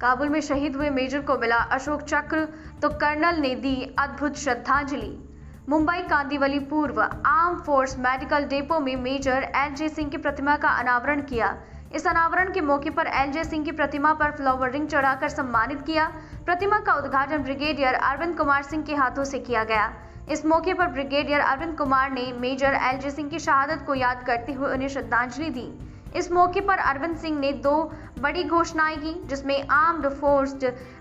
काबुल में शहीद हुए मेजर को मिला अशोक चक्र, तो कर्नल ने दी अद्भुत श्रद्धांजलि। मुंबई कांदिवली पूर्व आर्म फोर्स मेडिकल डिपो में मेजर एल.जे. सिंह की प्रतिमा का अनावरण किया। इस अनावरण के मौके पर एल.जे. सिंह की प्रतिमा पर फ्लावर रिंग चढ़ाकर सम्मानित किया। प्रतिमा का उद्घाटन ब्रिगेडियर अरविंद कुमार सिंह के हाथों से किया गया। इस मौके पर ब्रिगेडियर अरविंद कुमार ने मेजर एल.जे. सिंह की शहादत को याद करते हुए उन्हें श्रद्धांजलि दी। इस मौके पर अरविंद सिंह ने 2 बड़ी घोषणाएं की, जिसमें आर्म्ड फोर्स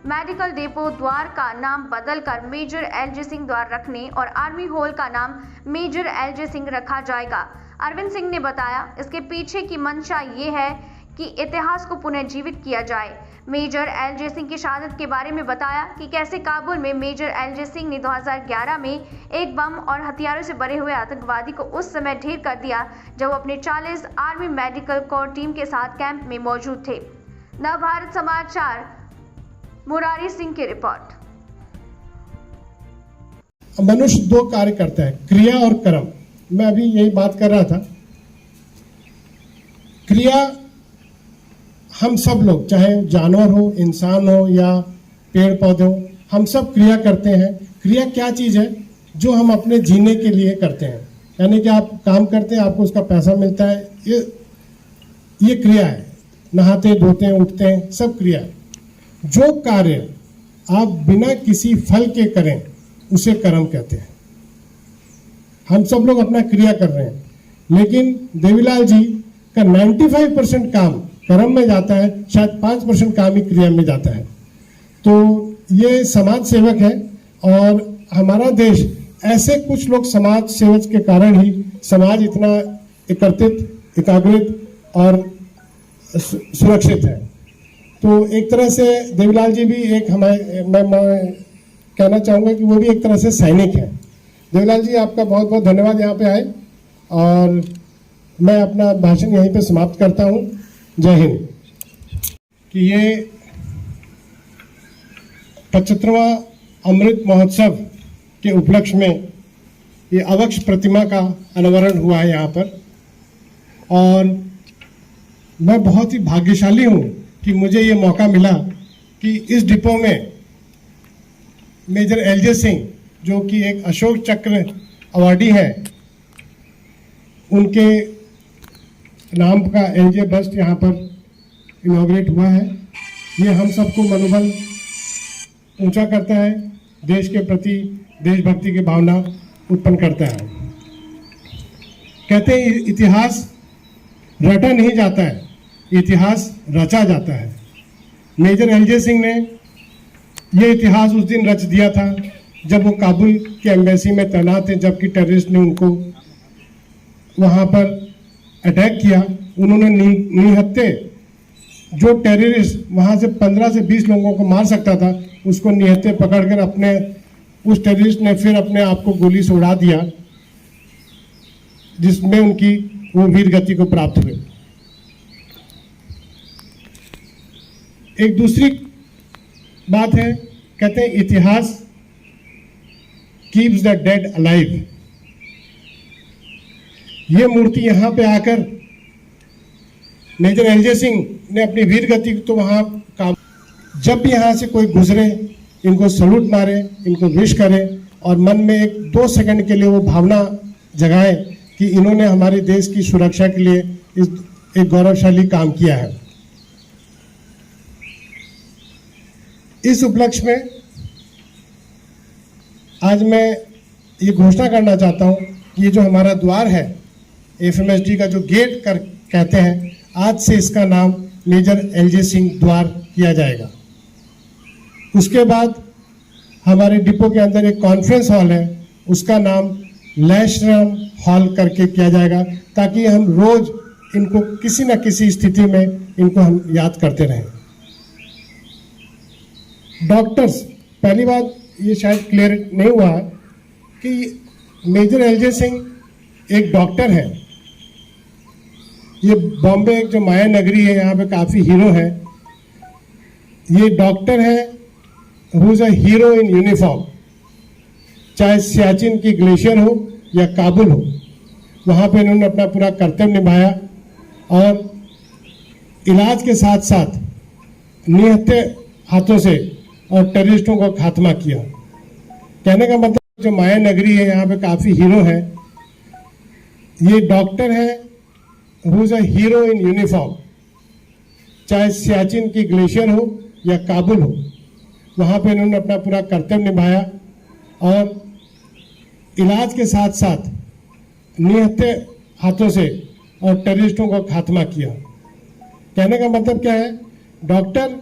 मेडिकल डिपो द्वार का नाम बदलकर मेजर एल.जे. सिंह द्वार रखने और आर्मी हॉल का नाम मेजर एल.जे. सिंह रखा जाएगा। अरविंद सिंह ने बताया, इसके पीछे की मंशा ये है कि इतिहास को पुनर्जीवित किया जाए। मेजर एल.जे. सिंह की शहादत के बारे में बताया कि कैसे काबुल में मेजर एल.जे. सिंह ने 2011 में एक बम और हथियारों से भरे हुए आतंकवादी को उस समय ढेर कर दिया जब वो अपने 40 आर्मी मेडिकल कोर टीम के साथ कैंप में मौजूद थे। नवभारत समाचार मुरारी सिंह की रिपोर्ट। मनुष्य 2 कार्य करता है, क्रिया और कर्म। मैं अभी यही बात कर रहा था। क्रिया हम सब लोग, चाहे जानवर हो, इंसान हो या पेड़ पौधे हो, हम सब क्रिया करते हैं। क्रिया क्या चीज है? जो हम अपने जीने के लिए करते हैं, यानी कि आप काम करते हैं, आपको उसका पैसा मिलता है, ये क्रिया है। नहाते धोते हैं, उठते हैं, सब क्रिया है। जो कार्य आप बिना किसी फल के करें उसे कर्म कहते हैं। हम सब लोग अपना क्रिया कर रहे हैं, लेकिन देवीलाल जी का 95% काम कर्म में जाता है, शायद 5% काम ही क्रिया में जाता है। तो ये समाज सेवक है और हमारा देश ऐसे कुछ लोग समाज सेवक के कारण ही समाज इतना एकत्रित, एकाग्रित और सुरक्षित है। तो एक तरह से देवीलाल जी भी एक हमारे, मैं कहना चाहूँगा कि वो भी एक तरह से सैनिक है। देवीलाल जी, आपका बहुत बहुत धन्यवाद यहाँ पे आए, और मैं अपना भाषण यहीं पे समाप्त करता हूँ। जय हिंद। कि ये 75वां अमृत महोत्सव के उपलक्ष्य में ये अवक्ष प्रतिमा का अनावरण हुआ है यहाँ पर, और मैं बहुत ही भाग्यशाली हूँ कि मुझे ये मौका मिला कि इस डिपो में मेजर एल.जे. सिंह, जो कि एक अशोक चक्र अवार्डी हैं, उनके नाम का एल.जे. बस्ट यहाँ पर इनॉग्रेट हुआ है। ये हम सबको मनोबल ऊंचा करता है, देश के प्रति देशभक्ति की भावना उत्पन्न करता है। कहते हैं इतिहास रटा नहीं जाता है, इतिहास रचा जाता है। मेजर एल.जे. सिंह ने ये इतिहास उस दिन रच दिया था जब वो काबुल के एम्बेसी में तैनात थे, जबकि टेररिस्ट ने उनको वहाँ पर अटैक किया। उन्होंने निहत्थे, जो टेररिस्ट वहाँ से 15 से 20 लोगों को मार सकता था, उसको निहत्थे पकड़कर अपने, उस टेररिस्ट ने फिर अपने आप को गोली से उड़ा दिया, जिसमें उनकी वो वीर गति को प्राप्त हुए। एक दूसरी बात है, कहते हैं इतिहास कीप्स द डेड अलाइव। ये मूर्ति यहाँ पे आकर मेजर एल.जे. सिंह ने अपनी वीर गति तो वहाँ काम, जब भी यहाँ से कोई गुजरे, इनको सलूट मारे, इनको विश करे, और मन में 1-2 सेकंड के लिए वो भावना जगाए कि इन्होंने हमारे देश की सुरक्षा के लिए एक गौरवशाली काम किया है। इस उपलक्ष्य में आज मैं ये घोषणा करना चाहता हूँ कि ये जो हमारा द्वार है, एफएमएसडी का जो गेट कहते हैं, आज से इसका नाम मेजर एल.जे. सिंह द्वार किया जाएगा। उसके बाद हमारे डिपो के अंदर एक कॉन्फ्रेंस हॉल है, उसका नाम लैशराम हॉल करके किया जाएगा, ताकि हम रोज इनको किसी न किसी स्थिति में इनको हम याद करते रहें। डॉक्टर्स, पहली बात ये शायद क्लियर नहीं हुआ कि मेजर एल.जे. सिंह एक डॉक्टर है। ये बॉम्बे एक जो माया नगरी है, यहाँ पे काफ़ी हीरो हैं। ये डॉक्टर है who is a hero in uniform. चाहे सियाचिन की ग्लेशियर हो या काबुल हो, वहाँ पे इन्होंने अपना पूरा कर्तव्य निभाया, और इलाज के साथ साथ निहत्थे हाथों से और टेररिस्टों का खात्मा किया। कहने का मतलब जो माया नगरी है, यहाँ पे काफी हीरो हैं। ये डॉक्टर है who is a hero in uniform. चाहे सियाचिन की ग्लेशियर हो या काबुल हो, वहां पे इन्होंने अपना पूरा कर्तव्य निभाया और इलाज के साथ साथ निहत्थे हाथों से और टेररिस्टों का खात्मा किया। कहने का मतलब क्या है, डॉक्टर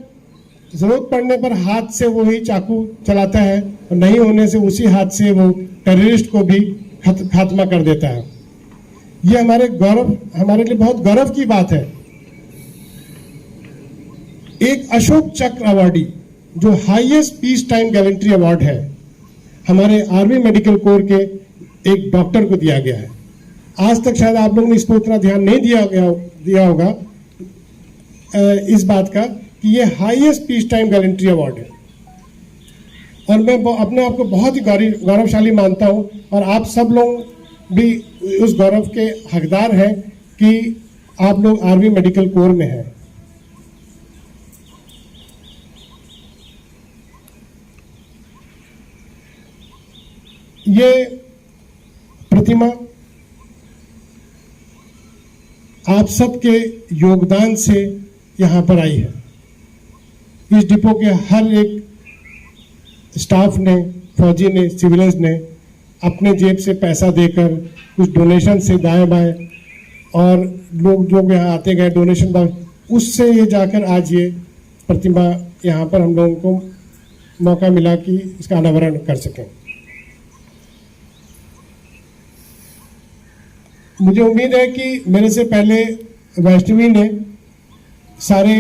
जरूरत पड़ने पर हाथ से वो ही चाकू चलाता है और नहीं होने से उसी हाथ से वो टेररिस्ट को भी खात्मा कर देता है। ये हमारे लिए बहुत गौरव की बात है। एक अशोक चक्र अवार्डी जो highest peace time gallantry award है, हमारे आर्मी मेडिकल कोर के एक डॉक्टर को दिया गया है। आज तक शायद आप लोगों ने इसको उतना ध्यान नहीं दिया होगा इस बात का कि ये highest peace time gallantry award है। और मैं अपने आप को बहुत ही गौरवशाली मानता हूं और आप सब लोग भी उस गौरव के हकदार हैं कि आप लोग आर्मी मेडिकल कोर में हैं। ये प्रतिमा आप सबके योगदान से यहां पर आई है। इस डिपो के हर एक स्टाफ ने, फौजी ने, सिविलियंस ने अपने जेब से पैसा देकर, कुछ डोनेशन से दाएं बाएं, और लोग जो यहाँ आते गए डोनेशन बाय, उससे ये जाकर आज ये प्रतिमा यहाँ पर हम लोगों को मौका मिला कि इसका अनावरण कर सकें। मुझे उम्मीद है कि मेरे से पहले वैष्णवी ने सारे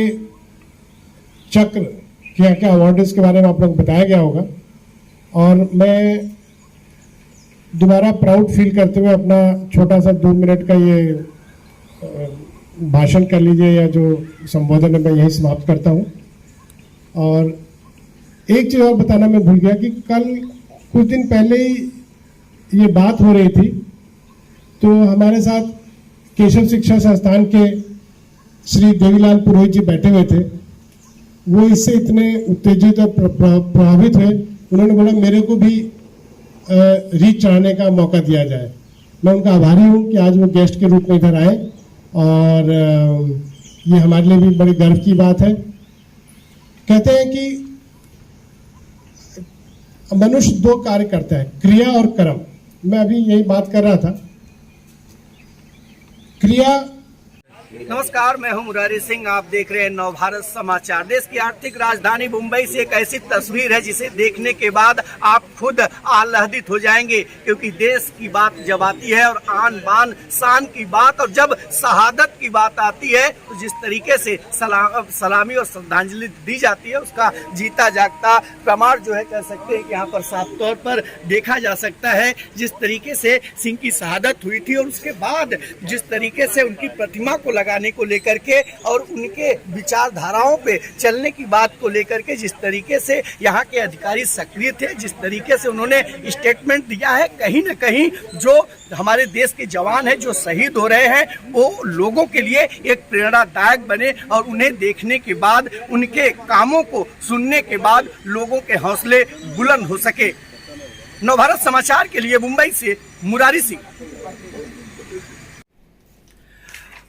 चक्र क्या क्या अवार्ड्स के बारे में आप लोग बताया गया होगा, और मैं दोबारा प्राउड फील करते हुए अपना छोटा सा 2 मिनट का ये भाषण कर लीजिए या जो संबोधन है मैं यही समाप्त करता हूँ। और एक चीज़ और बताना मैं भूल गया कि कल कुछ दिन पहले ही ये बात हो रही थी, तो हमारे साथ केशव शिक्षा संस्थान के श्री देवीलाल पुरोहित जी बैठे हुए थे। वो इससे इतने उत्तेजित और प्रभावित हुए, उन्होंने बोला मेरे को भी रीच चढ़ाने का मौका दिया जाए। मैं उनका आभारी हूँ कि आज वो गेस्ट के रूप में इधर आए, और ये हमारे लिए भी बड़ी गर्व की बात है। कहते हैं कि मनुष्य 2 कार्य करता है, क्रिया और कर्म। मैं अभी यही बात कर रहा था। क्रिया। नमस्कार, मैं हूं मुरारी सिंह। आप देख रहे हैं नवभारत समाचार। देश की आर्थिक राजधानी मुंबई से एक ऐसी तस्वीर है जिसे देखने के बाद आप खुद आह्लादित हो जाएंगे, क्योंकि देश की बात जब आती है और आन बान शान की बात, और जब शहादत की बात आती है, तो जिस तरीके से सलामी और श्रद्धांजलि दी जाती है, उसका जीता जागता प्रमाण जो है कह सकते हैं कि यहाँ पर साफ तौर पर देखा जा सकता है। जिस तरीके से सिंह की शहादत हुई थी और उसके बाद जिस तरीके से उनकी प्रतिमा को लगाने को लेकर के और उनके विचारधाराओं पे चलने की बात को लेकर के जिस तरीके से यहाँ के अधिकारी सक्रिय थे, जिस तरीके से उन्होंने स्टेटमेंट दिया है, कहीं न कहीं जो हमारे देश के जवान हैं जो शहीद हो रहे हैं, वो लोगों के लिए एक प्रेरणादायक बने, और उन्हें देखने के बाद, उनके कामों को सुनने के बाद लोगों के हौसले बुलंद हो सके। नवभारत समाचार के लिए मुंबई से मुरारी सिंह।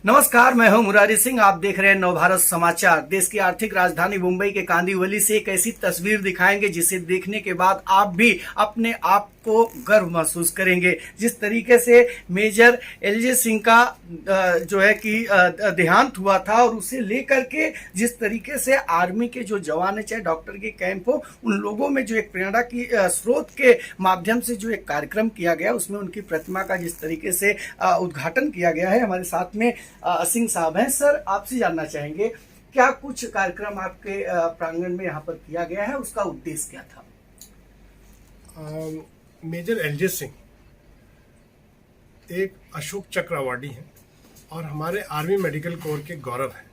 नमस्कार, मैं हूं मुरारी सिंह। आप देख रहे हैं नवभारत समाचार। देश की आर्थिक राजधानी मुंबई के कांदिवली से एक ऐसी तस्वीर दिखाएंगे जिसे देखने के बाद आप भी अपने आप को गर्व महसूस करेंगे। जिस तरीके से मेजर एलजे सिंह का जो है कि देहांत हुआ था, और उसे लेकर के जिस तरीके से आर्मी के जो जवान है, चाहे डॉक्टर के कैंप हो, उन लोगों में जो एक प्रेरणा की स्रोत के माध्यम से जो एक कार्यक्रम किया गया, उसमें उनकी प्रतिमा का जिस तरीके से उद्घाटन किया गया है। हमारे साथ में सिंह साहब हैं। सर, आपसे जानना चाहेंगे, क्या कुछ कार्यक्रम आपके प्रांगण में यहाँ पर किया गया है, उसका उद्देश्य क्या था? मेजर एलजे सिंह एक अशोक चक्र अवार्डी हैं और हमारे आर्मी मेडिकल कोर के गौरव हैं।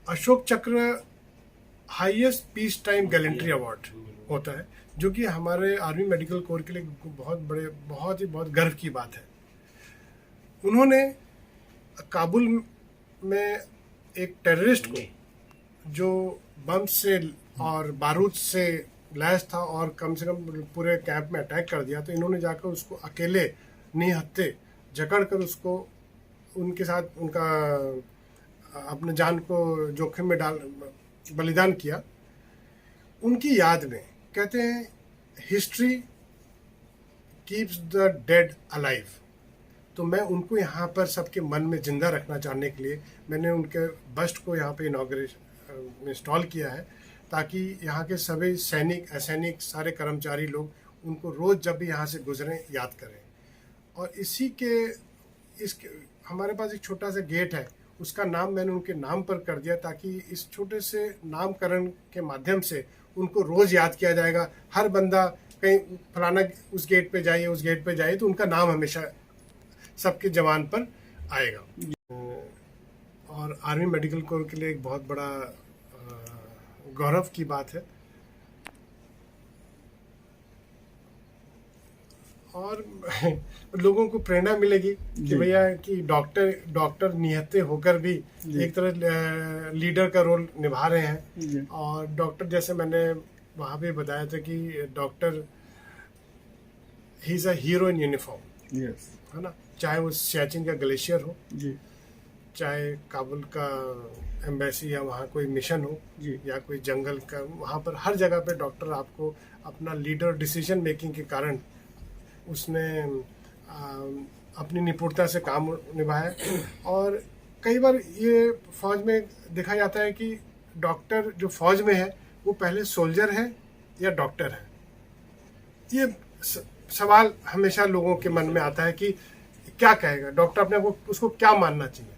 अशोक चक्र highest peace time gallantry award होता है, जो कि हमारे आर्मी मेडिकल कोर के लिए बहुत गर्व की बात है। उन्होंने काबुल में एक टेररिस्ट को जो बम से और बारूद से लैस था और कम से कम पूरे कैंप में अटैक कर दिया। तो इन्होंने जाकर उसको अकेले निहत्थे जकड़ कर उसको उनके साथ उनका अपने जान को जोखिम में डाल बलिदान किया। उनकी याद में कहते हैं history keeps the dead alive. तो मैं उनको यहाँ पर सबके मन में जिंदा रखना चाहने के लिए मैंने उनके बस्ट को यहाँ पे इनॉग्रेशन इंस्टॉल किया है, ताकि यहाँ के सभी सैनिक असैनिक सारे कर्मचारी लोग उनको रोज़ जब भी यहाँ से गुजरें याद करें। और इसी के हमारे पास एक छोटा सा गेट है, उसका नाम मैंने उनके नाम पर कर दिया, ताकि इस छोटे से नामकरण के माध्यम से उनको रोज़ याद किया जाएगा। हर बंदा कहीं फलाना उस गेट पे जाइए उस गेट पे जाइए तो उनका नाम हमेशा सबके जवान पर आएगा। और आर्मी मेडिकल कोर के लिए एक बहुत बड़ा गौरव की बात है। और लोगों को प्रेरणा मिलेगी कि भैया कि डॉक्टर निहत्थे होकर भी एक तरह लीडर का रोल निभा रहे हैं। और डॉक्टर जैसे मैंने वहाँ पे बताया था कि doctor he is a hero in uniform, है ना। चाहे वो सियाचिन का ग्लेशियर हो, चाहे काबुल का एम्बेसी या वहाँ कोई मिशन हो, या कोई जंगल का, वहाँ पर हर जगह पे डॉक्टर आपको अपना लीडर डिसीजन मेकिंग के कारण उसने अपनी निपुणता से काम निभाया। और कई बार ये फौज में देखा जाता है कि डॉक्टर जो फौज में है वो पहले सोल्जर है या डॉक्टर है। ये सवाल हमेशा लोगों के मन में आता है कि क्या कहेगा डॉक्टर, अपने को उसको क्या मानना चाहिए।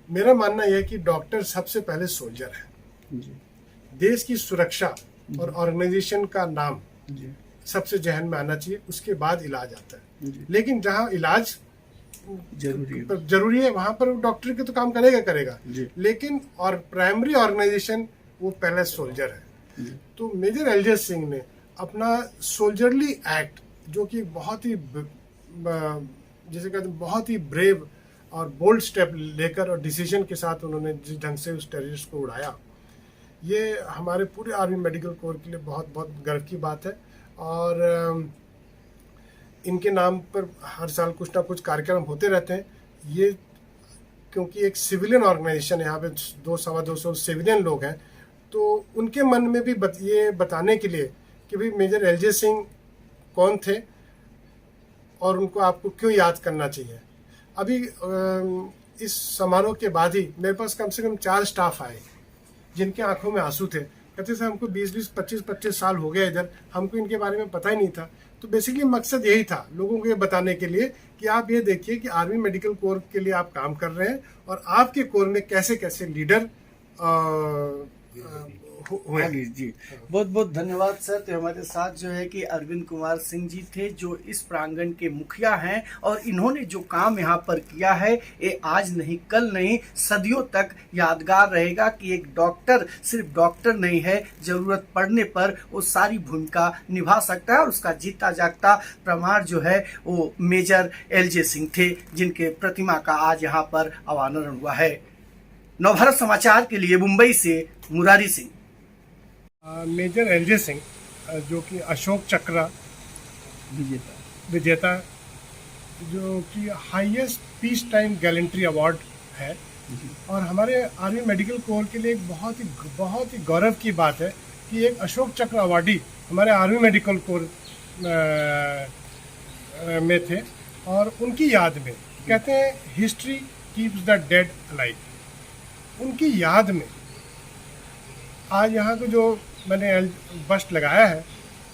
मेरा मानना यह है कि डॉक्टर सबसे पहले सोल्जर है। देश की सुरक्षा और ऑर्गेनाइजेशन का नाम सबसे जहन में आना चाहिए, उसके बाद इलाज आता है। लेकिन जहाँ इलाज जरूरी है वहां पर डॉक्टर के तो काम करेगा, लेकिन और प्राइमरी ऑर्गेनाइजेशन वो पहला सोल्जर है। तो मेजर एलजे सिंह ने अपना सोल्जरली एक्ट, जो कि बहुत ही जैसे कहते हैं बहुत ही ब्रेव और बोल्ड स्टेप लेकर और डिसीजन के साथ उन्होंने जिस ढंग से उस टेररिस्ट को उड़ाया, ये हमारे पूरे आर्मी मेडिकल कोर के लिए बहुत बहुत गर्व की बात है। और इनके नाम पर हर साल कुछ ना कुछ कार्यक्रम होते रहते हैं। ये क्योंकि एक सिविलियन ऑर्गेनाइजेशन है, यहाँ पे 200-250 सिविलियन लोग हैं, तो उनके मन में भी ये बताने के लिए कि भाई मेजर एलजे सिंह कौन थे और उनको आपको क्यों याद करना चाहिए। अभी इस समारोह के बाद ही मेरे पास कम से कम 4 स्टाफ आए जिनके आंखों में आंसू थे। कहते थे हमको 20-20, 25-25 साल हो गए इधर, हमको इनके बारे में पता ही नहीं था। तो बेसिकली मकसद यही था लोगों को ये बताने के लिए कि आप ये देखिए कि आर्मी मेडिकल कोर के लिए आप काम कर रहे हैं और आपके कोर में कैसे कैसे लीडर हुए। जी बहुत बहुत धन्यवाद सर। तो हमारे साथ जो है कि अरविंद कुमार सिंह जी थे, जो इस प्रांगण के मुखिया हैं, और इन्होंने जो काम यहाँ पर किया है ये आज नहीं कल नहीं सदियों तक यादगार रहेगा कि एक डॉक्टर सिर्फ डॉक्टर नहीं है, जरूरत पड़ने पर वो सारी भूमिका निभा सकता है। और उसका जीता जागता प्रमाण जो है वो मेजर एलजे सिंह थे, जिनके प्रतिमा का आज यहाँ पर अनावरण हुआ है। नवभारत समाचार के लिए मुंबई से मुरारी सिंह। मेजर एलजे सिंह जो कि अशोक चक्र विजेता जो कि highest peace time gallantry award है, और हमारे आर्मी मेडिकल कोर के लिए एक बहुत ही गौरव की बात है कि एक अशोक चक्र अवार्डी हमारे आर्मी मेडिकल कोर में थे। और उनकी याद में कहते हैं history keeps the dead alive. उनकी याद में आज यहाँ को जो मैंने बस्ट लगाया है,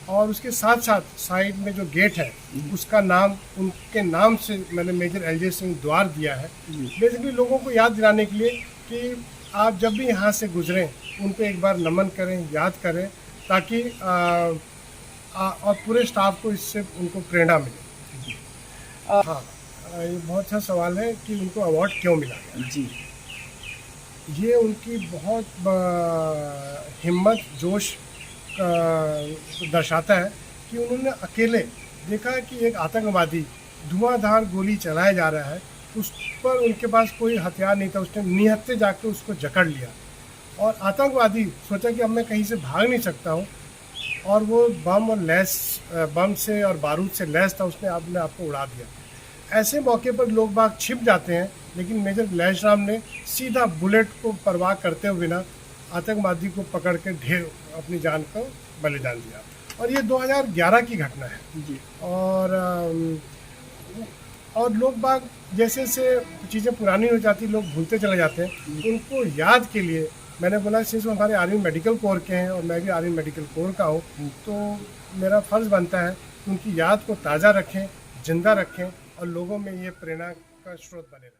और उसके साथ साथ साइड में जो गेट है उसका नाम उनके नाम से मैंने मेजर एलजे सिंह द्वार दिया है। बेसिकली लोगों को याद दिलाने के लिए कि आप जब भी यहाँ से गुजरें उनको एक बार नमन करें, याद करें, ताकि और पूरे स्टाफ को इससे उनको प्रेरणा मिले। हाँ, ये बहुत अच्छा सवाल है कि उनको अवार्ड क्यों मिला गया। जी, ये उनकी बहुत हिम्मत जोश दर्शाता है कि उन्होंने अकेले देखा कि एक आतंकवादी धुआंधार गोली चलाया जा रहा है, उस पर उनके पास कोई हथियार नहीं था, उसने निहत्थे जाकर उसको जकड़ लिया और आतंकवादी सोचा कि अब मैं कहीं से भाग नहीं सकता हूँ, और वो बम से और बारूद से लैस था, उसने अपने आप को उड़ा दिया। ऐसे मौके पर लोग बाग छिप जाते हैं, लेकिन मेजर लैश राम ने सीधा बुलेट को परवाह करते हुए बिना आतंकवादी को पकड़ के अपनी जान को बलिदान दिया। और ये 2011 की घटना है जी। और लोग बाग जैसे चीज़ें पुरानी हो जाती, लोग भूलते चले जाते हैं। उनको याद के लिए मैंने बोला, सिंस वो हमारे आर्मी मेडिकल कोर के हैं और मैं भी आर्मी मेडिकल कोर का हूँ, तो मेरा फ़र्ज़ बनता है कि उनकी याद को ताज़ा रखें, जिंदा रखें और लोगों में ये प्रेरणा का स्रोत बने रहें।